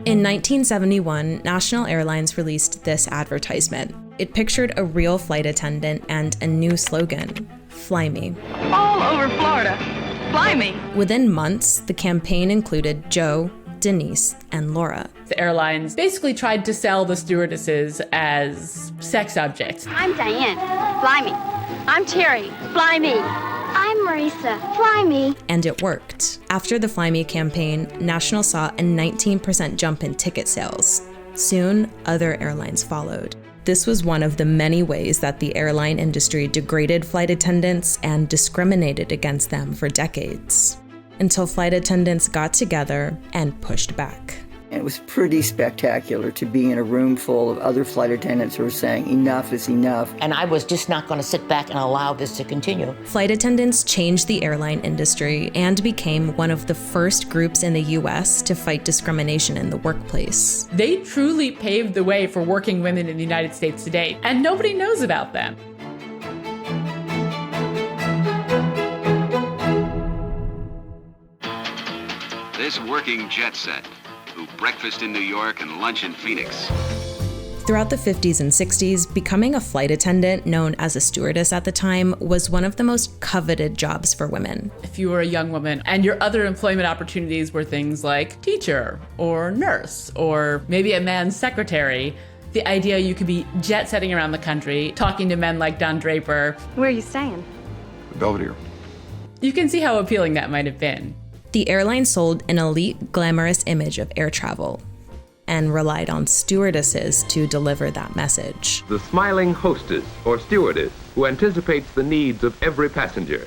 In 1971, National Airlines released this advertisement. It pictured a real flight attendant and a new slogan, "Fly me." All over Florida, fly me. Within months, the campaign included Joe, Denise, and Laura. The airlines basically tried to sell the stewardesses as sex objects. I'm Diane, fly me. I'm Terry, fly me. I'm Marisa, fly me. And it worked. After the Fly Me campaign, National saw a 19% jump in ticket sales. Soon, other airlines followed. This was one of the many ways that the airline industry degraded flight attendants and discriminated against them for decades, until flight attendants got together and pushed back. It was pretty spectacular to be in a room full of other flight attendants who were saying enough is enough. And I was just not going to sit back and allow this to continue. Flight attendants changed the airline industry and became one of the first groups in the U.S. to fight discrimination in the workplace. They truly paved the way for working women in the United States today, and nobody knows about them. This working jet set, who breakfast in New York and lunch in Phoenix. Throughout the 50s and 60s, becoming a flight attendant, known as a stewardess at the time, was one of the most coveted jobs for women. If you were a young woman and your other employment opportunities were things like teacher or nurse or maybe a man's secretary, the idea you could be jet setting around the country, talking to men like Don Draper. Where are you staying? Belvedere. You can see how appealing that might have been. The airline sold an elite, glamorous image of air travel and relied on stewardesses to deliver that message. The smiling hostess or stewardess who anticipates the needs of every passenger.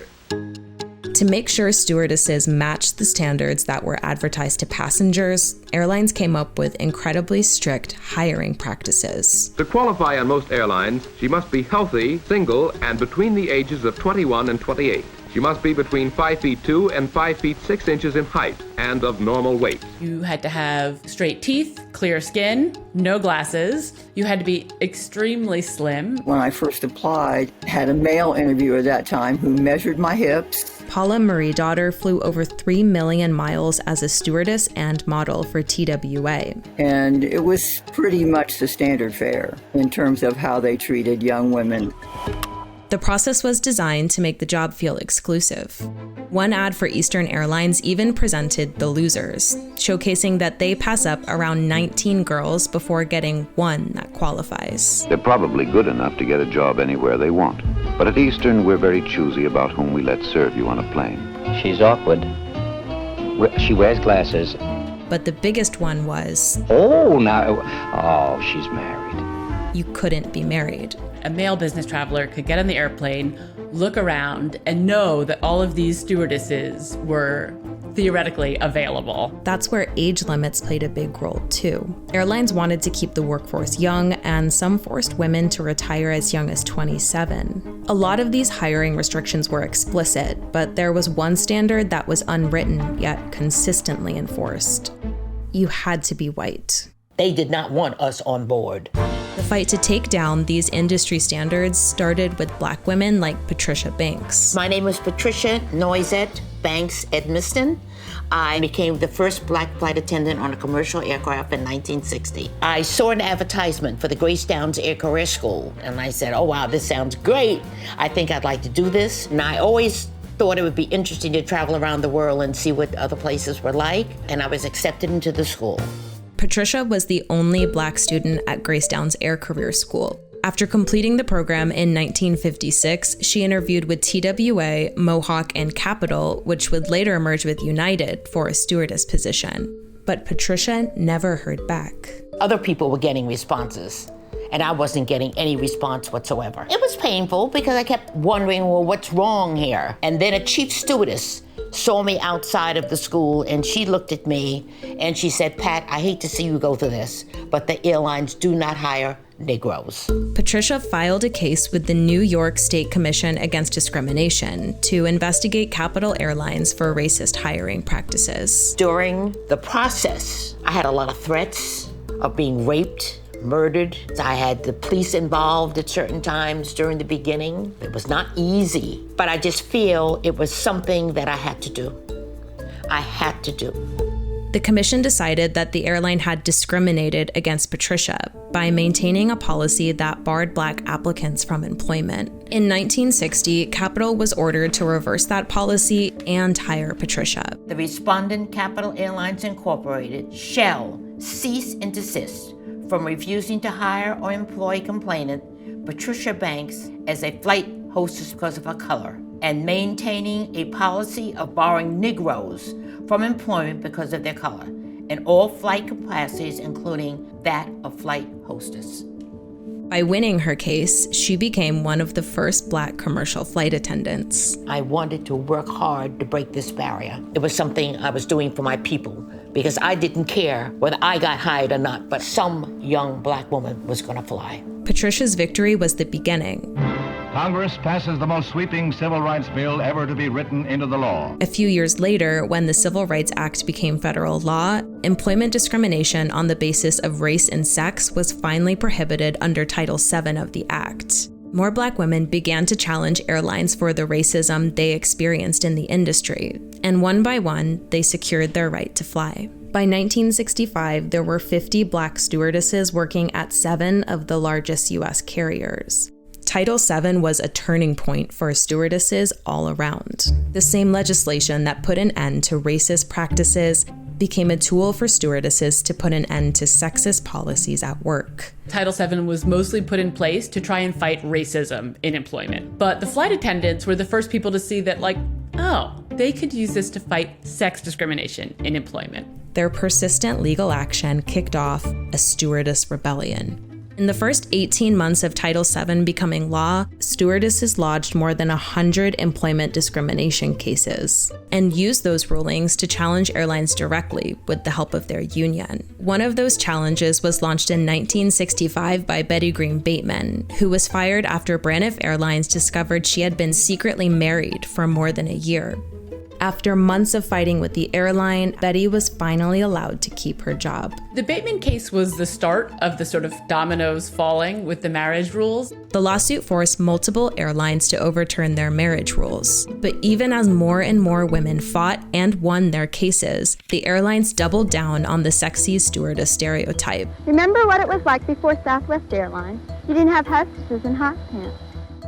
To make sure stewardesses matched the standards that were advertised to passengers, airlines came up with incredibly strict hiring practices. To qualify on most airlines, she must be healthy, single, and between the ages of 21 and 28. She must be between 5'2" and 5'6" in height and of normal weight. You had to have straight teeth, clear skin, no glasses. You had to be extremely slim. When I first applied, had a male interviewer at that time who measured my hips. Paula Marie Daughter flew over 3 million miles as a stewardess and model for TWA. And it was pretty much the standard fare in terms of how they treated young women. The process was designed to make the job feel exclusive. One ad for Eastern Airlines even presented the losers, showcasing that they pass up around 19 girls before getting one that qualifies. They're probably good enough to get a job anywhere they want. But at Eastern, we're very choosy about whom we let serve you on a plane. She's awkward. She wears glasses. But the biggest one was, she's married. You couldn't be married. A male business traveler could get on the airplane, look around, and know that all of these stewardesses were theoretically available. That's where age limits played a big role too. Airlines wanted to keep the workforce young, and some forced women to retire as young as 27. A lot of these hiring restrictions were explicit, but there was one standard that was unwritten yet consistently enforced. You had to be white. They did not want us on board. The fight to take down these industry standards started with Black women like Patricia Banks. My name was Patricia Noisette Banks Edmiston. I became the first Black flight attendant on a commercial aircraft in 1960. I saw an advertisement for the Grace Downs Air Career School, and I said, oh wow, this sounds great. I think I'd like to do this. And I always thought it would be interesting to travel around the world and see what other places were like, and I was accepted into the school. Patricia was the only Black student at Grace Downs Air Career School. After completing the program in 1956, she interviewed with TWA, Mohawk, and Capital, which would later merge with United for a stewardess position. But Patricia never heard back. Other people were getting responses, and I wasn't getting any response whatsoever. It was painful because I kept wondering, well, what's wrong here? And then a chief stewardess saw me outside of the school, and she looked at me and she said, Pat, I hate to see you go through this, but the airlines do not hire Negroes. Patricia filed a case with the New York State Commission Against Discrimination to investigate Capital Airlines for racist hiring practices. During the process, I had a lot of threats of being raped, murdered. I had the police involved at certain times during the beginning. It was not easy, but I just feel it was something that I had to do. I had to do. The commission decided that the airline had discriminated against Patricia by maintaining a policy that barred Black applicants from employment. In 1960, Capital was ordered to reverse that policy and hire Patricia. The respondent, Capital Airlines Incorporated, shall cease and desist from refusing to hire or employ complainant Patricia Banks as a flight hostess because of her color, and maintaining a policy of barring Negroes from employment because of their color in all flight capacities, including that of flight hostess. By winning her case, she became one of the first Black commercial flight attendants. I wanted to work hard to break this barrier. It was something I was doing for my people because I didn't care whether I got hired or not, but some young Black woman was going to fly. Patricia's victory was the beginning. Congress passes the most sweeping civil rights bill ever to be written into the law. A few years later, when the Civil Rights Act became federal law, employment discrimination on the basis of race and sex was finally prohibited under Title VII of the Act. More Black women began to challenge airlines for the racism they experienced in the industry, and one by one, they secured their right to fly. By 1965, there were 50 Black stewardesses working at 7 of the largest U.S. carriers. Title VII was a turning point for stewardesses all around. The same legislation that put an end to racist practices became a tool for stewardesses to put an end to sexist policies at work. Title VII was mostly put in place to try and fight racism in employment. But the flight attendants were the first people to see that, they could use this to fight sex discrimination in employment. Their persistent legal action kicked off a stewardess rebellion. In the first 18 months of Title VII becoming law, stewardesses lodged more than 100 employment discrimination cases and used those rulings to challenge airlines directly with the help of their union. One of those challenges was launched in 1965 by Betty Green Bateman, who was fired after Braniff Airlines discovered she had been secretly married for more than a year. After months of fighting with the airline, Betty was finally allowed to keep her job. The Bateman case was the start of the sort of dominoes falling with the marriage rules. The lawsuit forced multiple airlines to overturn their marriage rules. But even as more and more women fought and won their cases, the airlines doubled down on the sexy stewardess stereotype. Remember what it was like before Southwest Airlines? You didn't have hostesses in hot pants.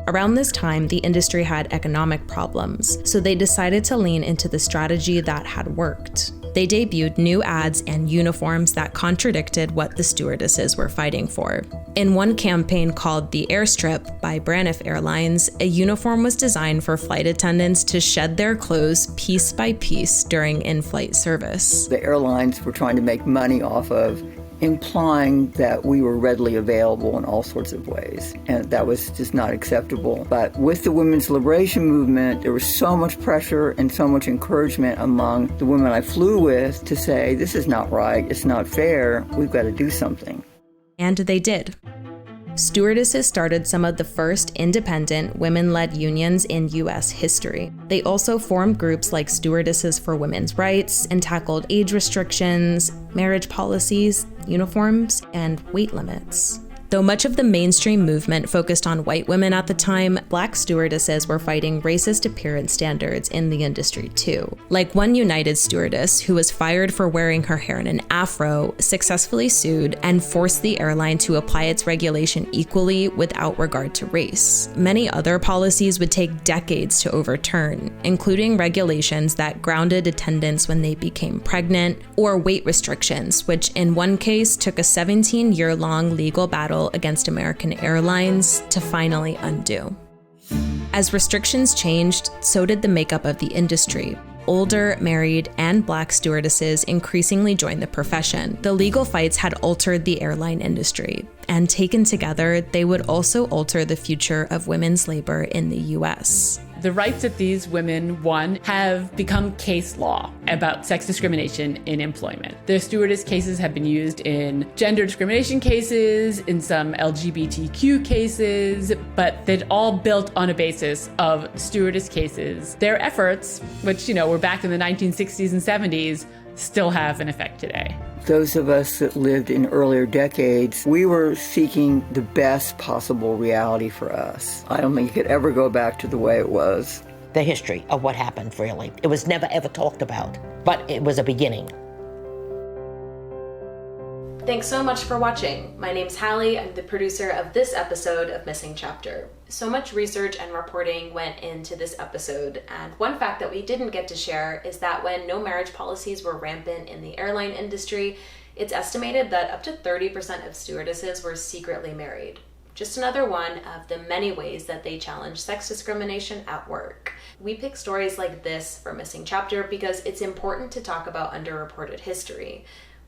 Around this time, the industry had economic problems, so they decided to lean into the strategy that had worked. They debuted new ads and uniforms that contradicted what the stewardesses were fighting for. In one campaign called The Airstrip by Braniff Airlines, a uniform was designed for flight attendants to shed their clothes piece by piece during in-flight service. The airlines were trying to make money off of implying that we were readily available in all sorts of ways, and that was just not acceptable. But with the women's liberation movement, there was so much pressure and so much encouragement among the women I flew with to say, this is not right, it's not fair, we've got to do something. And they did. Stewardesses started some of the first independent women-led unions in U.S. history. They also formed groups like Stewardesses for Women's Rights and tackled age restrictions, marriage policies, uniforms, and weight limits. Though much of the mainstream movement focused on white women at the time, Black stewardesses were fighting racist appearance standards in the industry too. Like one United stewardess who was fired for wearing her hair in an afro, successfully sued and forced the airline to apply its regulation equally without regard to race. Many other policies would take decades to overturn, including regulations that grounded attendants when they became pregnant, or weight restrictions, which in one case took a 17-year-long legal battle against American Airlines to finally undo. As restrictions changed, so did the makeup of the industry. Older, married, and Black stewardesses increasingly joined the profession. The legal fights had altered the airline industry, and taken together, they would also alter the future of women's labor in the U.S. The rights that these women won have become case law about sex discrimination in employment. The stewardess cases have been used in gender discrimination cases, in some LGBTQ cases, but they'd all built on a basis of stewardess cases. Their efforts, which, were back in the 1960s and 70s, still have an effect today. Those of us that lived in earlier decades, we were seeking the best possible reality for us. I don't think it could ever go back to the way it was. The history of what happened, really. It was never ever talked about, but it was a beginning. Thanks so much for watching. My name's Hallie. I'm the producer of this episode of Missing Chapter. So much research and reporting went into this episode, and one fact that we didn't get to share is that when no marriage policies were rampant in the airline industry, it's estimated that up to 30% of stewardesses were secretly married. Just another one of the many ways that they challenge sex discrimination at work. We pick stories like this for Missing Chapter because it's important to talk about underreported history.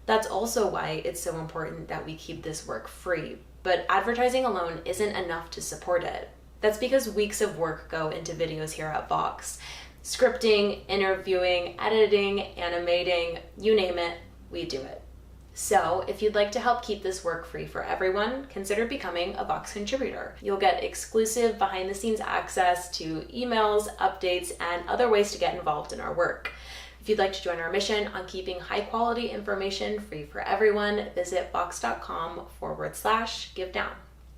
That's also why it's so important that we keep this work free, but advertising alone isn't enough to support it. That's because weeks of work go into videos here at Vox. Scripting, interviewing, editing, animating, you name it, we do it. So if you'd like to help keep this work free for everyone, consider becoming a Vox contributor. You'll get exclusive behind-the-scenes access to emails, updates, and other ways to get involved in our work. If you'd like to join our mission on keeping high-quality information free for everyone, visit vox.com/give down.